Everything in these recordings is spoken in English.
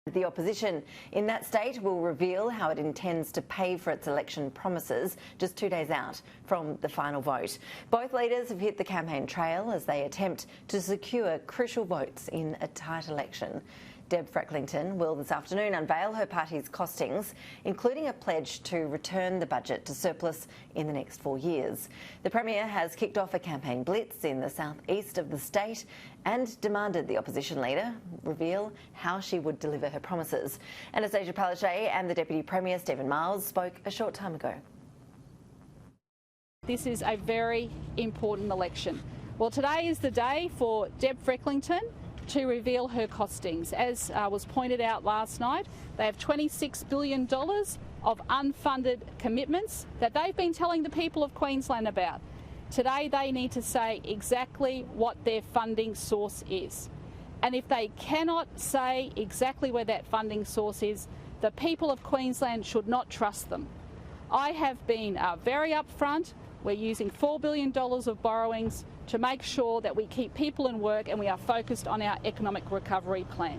The opposition in that state will reveal how it intends to pay for its election promises just 2 days out from the final vote. Both leaders have hit the campaign trail as they attempt to secure crucial votes in a tight election. Deb Frecklington will this afternoon unveil her party's costings, including a pledge to return the budget to surplus in the next 4 years. The Premier has kicked off a campaign blitz in the southeast of the state and demanded the opposition leader reveal how she would deliver her promises. Annastacia Palaszczuk and the Deputy Premier, Stephen Miles, spoke a short time ago. This is a very important election. Well, today is the day for Deb Frecklington to reveal her costings. As was pointed out last night, they have $26 billion of unfunded commitments that they've been telling the people of Queensland about. Today they need to say exactly what their funding source is. And if they cannot say exactly where that funding source is, the people of Queensland should not trust them. I have been very upfront. We're using $4 billion of borrowings to make sure that we keep people in work and we are focused on our economic recovery plan.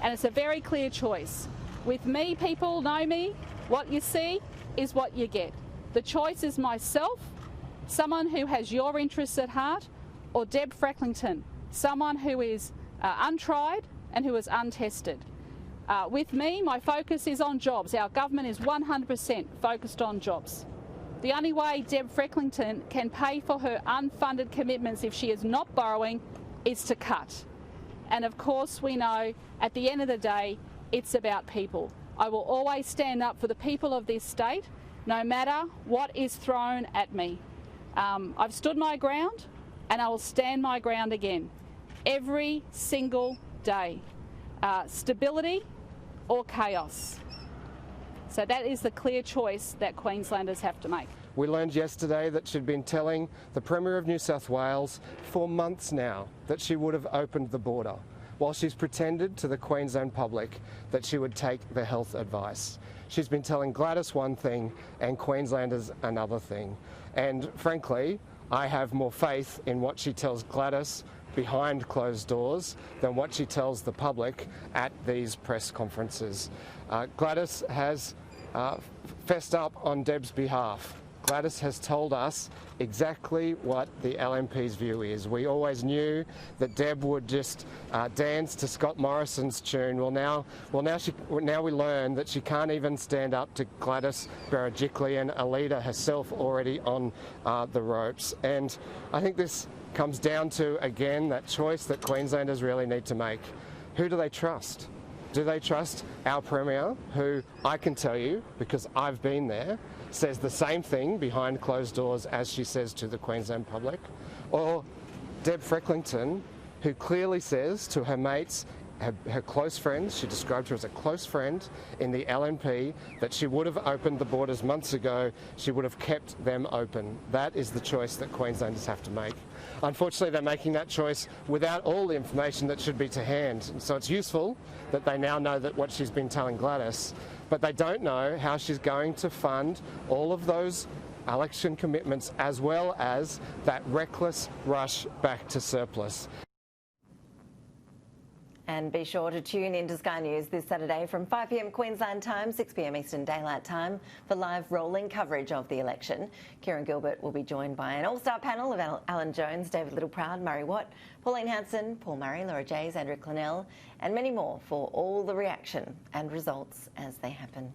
And it's a very clear choice. With me, people know me, what you see is what you get. The choice is myself, someone who has your interests at heart, or Deb Frecklington, someone who is untried and who is untested. With me, my focus is on jobs. Our government is 100% focused on jobs. The only way Deb Frecklington can pay for her unfunded commitments if she is not borrowing is to cut. And of course we know at the end of the day it's about people. I will always stand up for the people of this state no matter what is thrown at me. I've stood my ground and I will stand my ground again every single day. Stability or chaos. So that is the clear choice that Queenslanders have to make. We learned yesterday that she'd been telling the Premier of New South Wales for months now that she would have opened the border, while she's pretended to the Queensland public that she would take the health advice. She's been telling Gladys one thing and Queenslanders another thing. And frankly, I have more faith in what she tells Gladys behind closed doors than what she tells the public at these press conferences. Gladys has fessed up on Deb's behalf. Gladys has told us exactly what the LNP's view is. We always knew that Deb would just dance to Scott Morrison's tune. Now we learn that she can't even stand up to Gladys Berejiklian, a leader herself already on the ropes. And I think this comes down to, again, that choice that Queenslanders really need to make. Who do they trust? Do they trust our Premier, who I can tell you, because I've been there, says the same thing behind closed doors as she says to the Queensland public? Or Deb Frecklington, who clearly says to her mates, her close friends, she described her as a close friend in the LNP, that she would have opened the borders months ago, she would have kept them open. That is the choice that Queenslanders have to make. Unfortunately, they're making that choice without all the information that should be to hand. So it's useful that they now know that what she's been telling Gladys, but they don't know how she's going to fund all of those election commitments as well as that reckless rush back to surplus. And be sure to tune into Sky News this Saturday from 5 p.m. Queensland time, 6 p.m. Eastern Daylight Time for live rolling coverage of the election. Kieran Gilbert will be joined by an all-star panel of Alan Jones, David Littleproud, Murray Watt, Pauline Hanson, Paul Murray, Laura Jays, Andrew Clennell and many more for all the reaction and results as they happen.